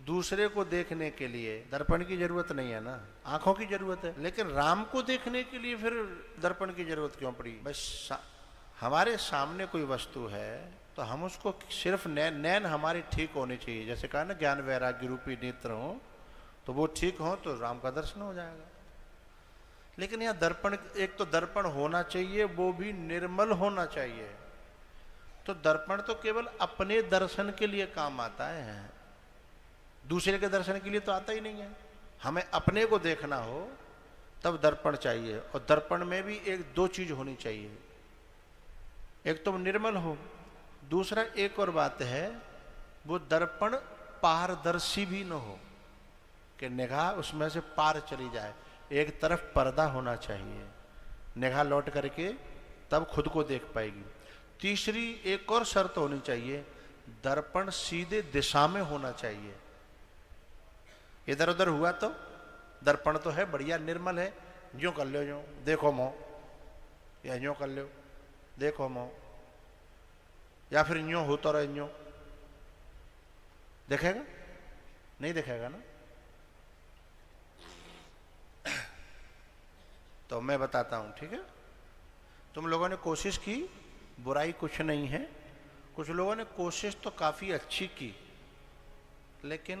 दूसरे को देखने के लिए दर्पण की जरूरत नहीं है ना, आंखों की जरूरत है। लेकिन राम को देखने के लिए फिर दर्पण की जरूरत क्यों पड़ी? बस हमारे सामने कोई वस्तु है तो हम उसको सिर्फ नैन हमारी ठीक होनी चाहिए। जैसे कहा ना, ज्ञान वैराग्य रूपी नेत्र हो तो वो ठीक हो तो राम का दर्शन हो जाएगा। लेकिन यहाँ दर्पण, एक तो दर्पण होना चाहिए, वो भी निर्मल होना चाहिए। तो दर्पण तो केवल अपने दर्शन के लिए काम आता है, दूसरे के दर्शन के लिए तो आता ही नहीं है। हमें अपने को देखना हो तब दर्पण चाहिए। और दर्पण में भी एक दो चीज होनी चाहिए, एक तो निर्मल हो, दूसरा एक और बात है, वो दर्पण पारदर्शी भी न हो कि निगाह उसमें से पार चली जाए। एक तरफ पर्दा होना चाहिए, निगाह लौट करके तब खुद को देख पाएगी। तीसरी एक और शर्त होनी चाहिए, दर्पण सीधे दिशा में होना चाहिए। इधर उधर हुआ तो दर्पण तो है बढ़िया निर्मल है, यूं कर लो यूं देखो मो, या यूं कर लो देखो मो, या फिर यूं हो तो रहे यूं, देखेगा नहीं देखेगा ना। तो मैं बताता हूं, ठीक है? तुम लोगों ने कोशिश की, बुराई कुछ नहीं है। कुछ लोगों ने कोशिश तो काफी अच्छी की, लेकिन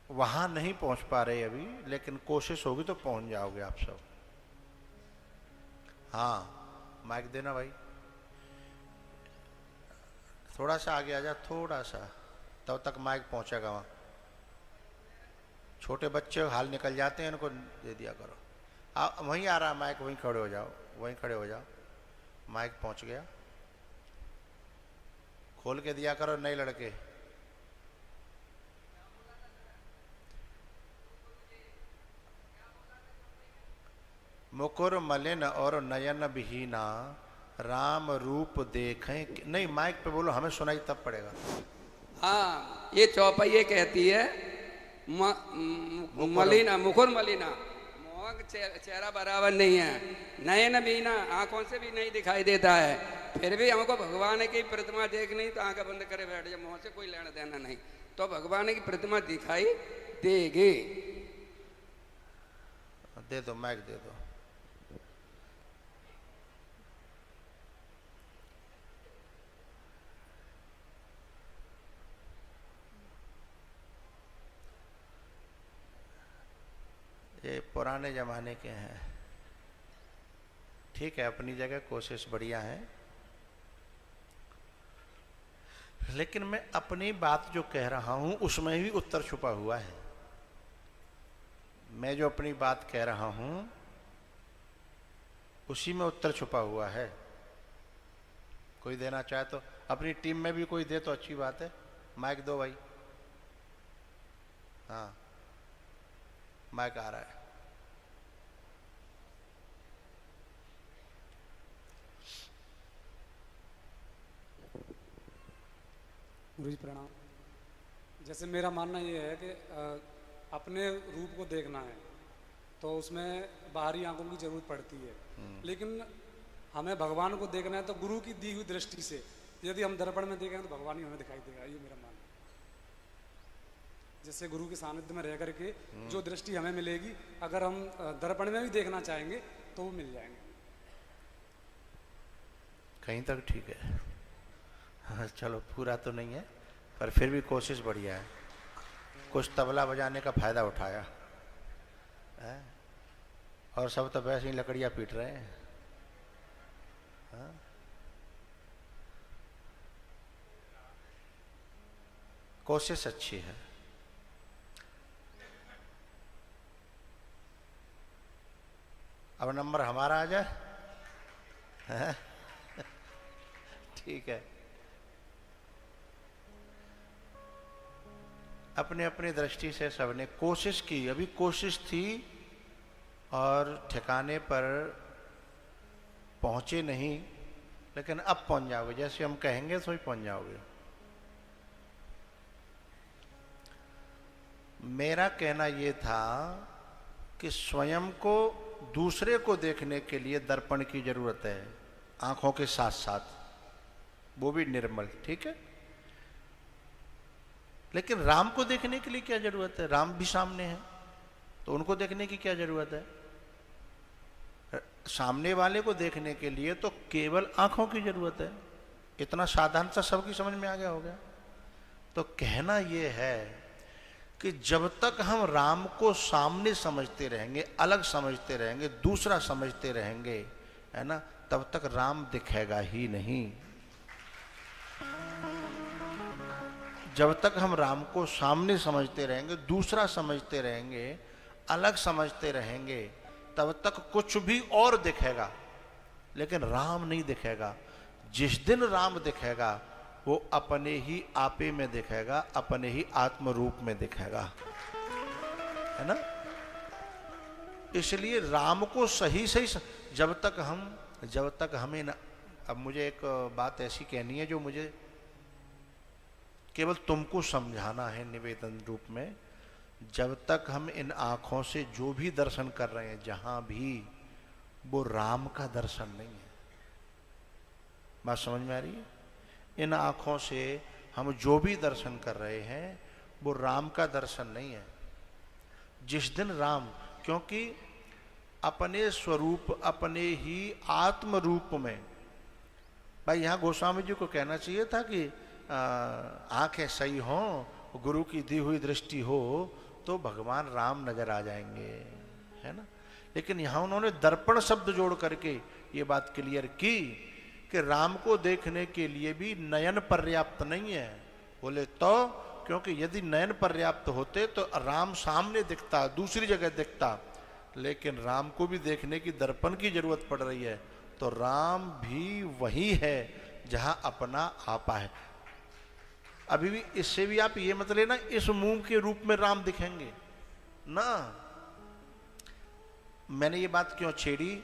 वहां नहीं पहुंच पा रहे अभी, लेकिन कोशिश होगी तो पहुंच जाओगे आप सब। हाँ, माइक देना भाई, थोड़ा सा आगे आ जा, थोड़ा सा, तब तक माइक पहुंचेगा वहां। छोटे बच्चे हाल निकल जाते हैं, इनको दे दिया करो। वहीं आ रहा माइक, वहीं खड़े हो जाओ, वहीं खड़े हो जाओ, माइक पहुंच गया। खोल के दिया करो नए लड़के। मुकुर मलिन और नयन विहीना, राम रूप देखें। नहीं, माइक पे बोलो, हमें सुनाई तब पड़ेगा। हाँ, ये चौपाई कहती है मलिना, मुकुर मलिना, चेहरा बराबर नहीं है, नयन बीना, आंखों से भी नहीं दिखाई देता है। फिर भी हमको भगवान की प्रतिमा देखनी तो आंखें बंद करे बैठ जाए, मुंह से कोई लेना देना नहीं, तो भगवान की प्रतिमा दिखाई देगी। दे दो माइक, दे दो। ये पुराने जमाने के हैं, ठीक है, अपनी जगह कोशिश बढ़िया है। लेकिन मैं अपनी बात जो कह रहा हूं उसमें भी उत्तर छुपा हुआ है। मैं जो अपनी बात कह रहा हूं उसी में उत्तर छुपा हुआ है। कोई देना चाहे तो, अपनी टीम में भी कोई दे तो अच्छी बात है। माइक दो भाई। हाँ, माइक आ रहा है। गुरु जी प्रणाम। जैसे मेरा मानना ये है कि अपने रूप को देखना है तो उसमें बाहरी आंखों की जरूरत पड़ती है, लेकिन हमें भगवान को देखना है तो गुरु की दी हुई दृष्टि से, यदि हम दर्पण में देखेंगे तो भगवान ही हमें दिखाई देगा। ये मेरा मानना है। जैसे गुरु के सानिध्य में रह करके जो दृष्टि हमें मिलेगी, अगर हम दर्पण में भी देखना चाहेंगे तो वो मिल जाएंगे। कहीं तक ठीक है। हाँ, चलो पूरा तो नहीं है पर फिर भी कोशिश बढ़िया है। कुछ तबला बजाने का फायदा उठाया है? और सब तो वैसे ही लकड़ियां पीट रहे हैं। हाँ? कोशिश अच्छी है। अब नंबर हमारा आ जाए। हाँ? ठीक है, अपने अपनी दृष्टि से सबने कोशिश की। अभी कोशिश थी और ठिकाने पर पहुंचे नहीं, लेकिन अब पहुंच जाओगे। जैसे हम कहेंगे तो ही पहुंच जाओगे। मेरा कहना यह था कि स्वयं को दूसरे को देखने के लिए दर्पण की जरूरत है, आंखों के साथ साथ, वो भी निर्मल, ठीक है। लेकिन राम को देखने के लिए क्या जरूरत है? राम भी सामने है, तो उनको देखने की क्या जरूरत है? सामने वाले को देखने के लिए तो केवल आंखों की जरूरत है। इतना साधारण सा सबकी समझ में आ गया होगा। तो कहना यह है कि जब तक हम राम को सामने समझते रहेंगे, अलग समझते रहेंगे, दूसरा समझते रहेंगे, है ना, तब तक राम दिखेगा ही नहीं। जब तक हम राम को सामने समझते रहेंगे, दूसरा समझते रहेंगे, अलग समझते रहेंगे, तब तक कुछ भी और दिखेगा, लेकिन राम नहीं दिखेगा। जिस दिन राम दिखेगा वो अपने ही आपे में दिखेगा, अपने ही आत्म रूप में दिखेगा, है ना। इसलिए राम को सही जब तक हमें ना, अब मुझे एक बात ऐसी कहनी है जो मुझे केवल तुमको समझाना है निवेदन रूप में। जब तक हम इन आंखों से जो भी दर्शन कर रहे हैं जहां भी, वो राम का दर्शन नहीं है। बात समझ में आ रही है? इन आंखों से हम जो भी दर्शन कर रहे हैं वो राम का दर्शन नहीं है। जिस दिन राम, क्योंकि अपने स्वरूप, अपने ही आत्म रूप में, भाई यहां गोस्वामी जी को कहना चाहिए था कि आंखें सही हो, गुरु की दी हुई दृष्टि हो, तो भगवान राम नजर आ जाएंगे, है ना। लेकिन यहां उन्होंने दर्पण शब्द जोड़ करके ये बात क्लियर की कि राम को देखने के लिए भी नयन पर्याप्त नहीं है। बोले तो क्योंकि यदि नयन पर्याप्त होते तो राम सामने दिखता, दूसरी जगह दिखता, लेकिन राम को भी देखने की दर्पण की जरूरत पड़ रही है। तो राम भी वही है जहां अपना आपा है। अभी भी इससे भी आप ये मत लेना इस मूंग के रूप में राम दिखेंगे ना। मैंने ये बात क्यों छेड़ी?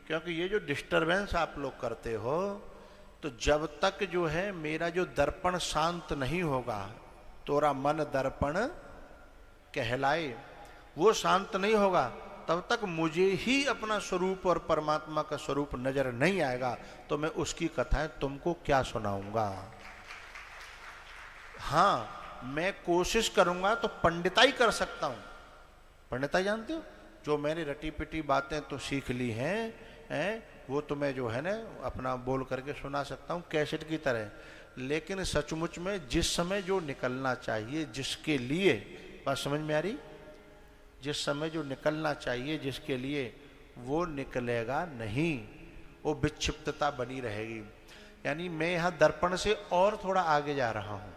क्योंकि ये जो डिस्टरबेंस आप लोग करते हो, तो जब तक जो है मेरा जो दर्पण शांत नहीं होगा, तोरा मन दर्पण कहलाए, वो शांत नहीं होगा, तब तक मुझे ही अपना स्वरूप और परमात्मा का स्वरूप नजर नहीं आएगा। तो मैं उसकी कथाएं तुमको क्या सुनाऊंगा? हाँ, मैं कोशिश करूंगा तो पंडिताई कर सकता हूं। पंडिताई जानते हो, जो मैंने रटी पिटी बातें तो सीख ली हैं, वो तो मैं जो है ना अपना बोल करके सुना सकता हूं कैसेट की तरह। लेकिन सचमुच में जिस समय जो निकलना चाहिए, जिसके लिए, बात समझ में आ रही, जिस समय जो निकलना चाहिए जिसके लिए, वो निकलेगा नहीं, वो विक्षिप्तता बनी रहेगी। यानी मैं यहां दर्पण से और थोड़ा आगे जा रहा हूं।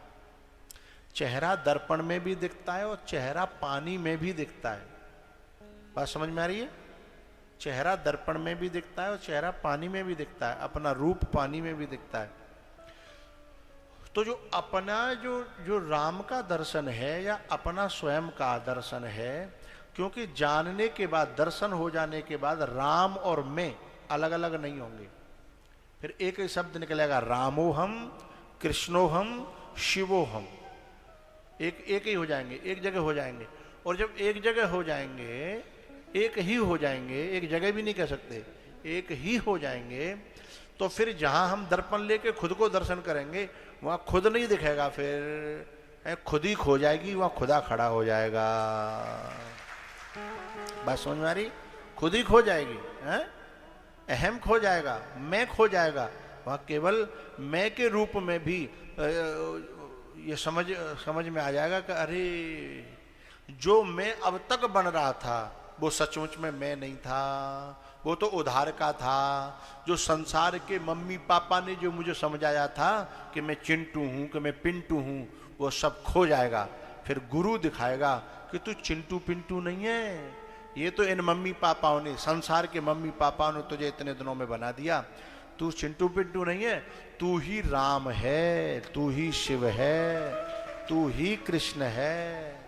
चेहरा दर्पण में भी दिखता है और चेहरा पानी में भी दिखता है। बात समझ में आ रही है? चेहरा दर्पण में भी दिखता है और चेहरा पानी में भी दिखता है, अपना रूप पानी में भी दिखता है। तो जो अपना जो राम का दर्शन है या अपना स्वयं का दर्शन है, क्योंकि जानने के बाद, दर्शन हो जाने के बाद राम और मैं अलग अलग नहीं होंगे। फिर एक ही शब्द निकलेगा, रामोहम, कृष्णोहम, शिवोहम। एक ही हो जाएंगे, एक जगह हो जाएंगे। और जब एक जगह हो जाएंगे, एक ही हो जाएंगे, एक जगह भी नहीं कह सकते, एक ही हो जाएंगे, तो फिर जहां हम दर्पण लेके खुद को दर्शन करेंगे वहां खुद नहीं दिखेगा, फिर खुद ही खो जाएगी, वहां खुदा खड़ा हो जाएगा। बात समझ में आ रही? खुद ही खो जाएगी, अहम खो जाएगा, मैं खो जाएगा। वहां केवल मैं के रूप में भी ये समझ में आ जाएगा कि अरे जो मैं अब तक बन रहा था वो सचमुच में मैं नहीं था, वो तो उधार का था। जो संसार के मम्मी पापा ने जो मुझे समझाया था कि मैं चिंटू हूं, कि मैं पिंटू हूं, वो सब खो जाएगा। फिर गुरु दिखाएगा कि तू चिंटू पिंटू नहीं है, ये तो इन मम्मी पापाओं ने, संसार के मम्मी पापाओं ने तुझे इतने दिनों में बना दिया। तू चिंटू पिंटू नहीं है, तू ही राम है, तू ही शिव है, तू ही कृष्ण है?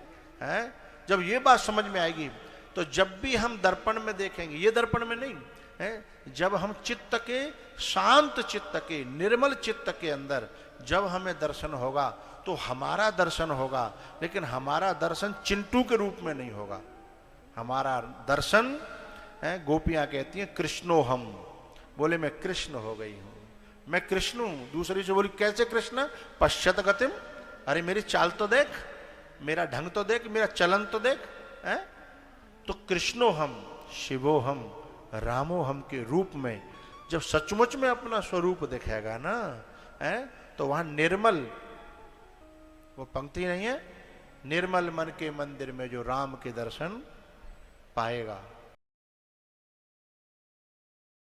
जब ये बात समझ में आएगी तो जब भी हम दर्पण में देखेंगे, ये दर्पण में नहीं है, जब हम चित्त के, शांत चित्त के, निर्मल चित्त के अंदर जब हमें दर्शन होगा तो हमारा दर्शन होगा। लेकिन हमारा दर्शन चिंटू के रूप में नहीं होगा। हमारा दर्शन, गोपियां कहती हैं कृष्णो हम, बोले मैं कृष्ण हो गई हूं, मैं कृष्ण हूं। दूसरी से बोली कैसे कृष्ण? पश्चात गतिम, अरे मेरी चाल तो देख, मेरा ढंग तो देख, मेरा चलन तो देख, है? तो कृष्णो हम, शिवो हम, रामो हम के रूप में जब सचमुच में अपना स्वरूप दिखेगा ना, है? तो वहां निर्मल, वो पंक्ति नहीं है, निर्मल मन के मंदिर में जो राम के दर्शन पाएगा,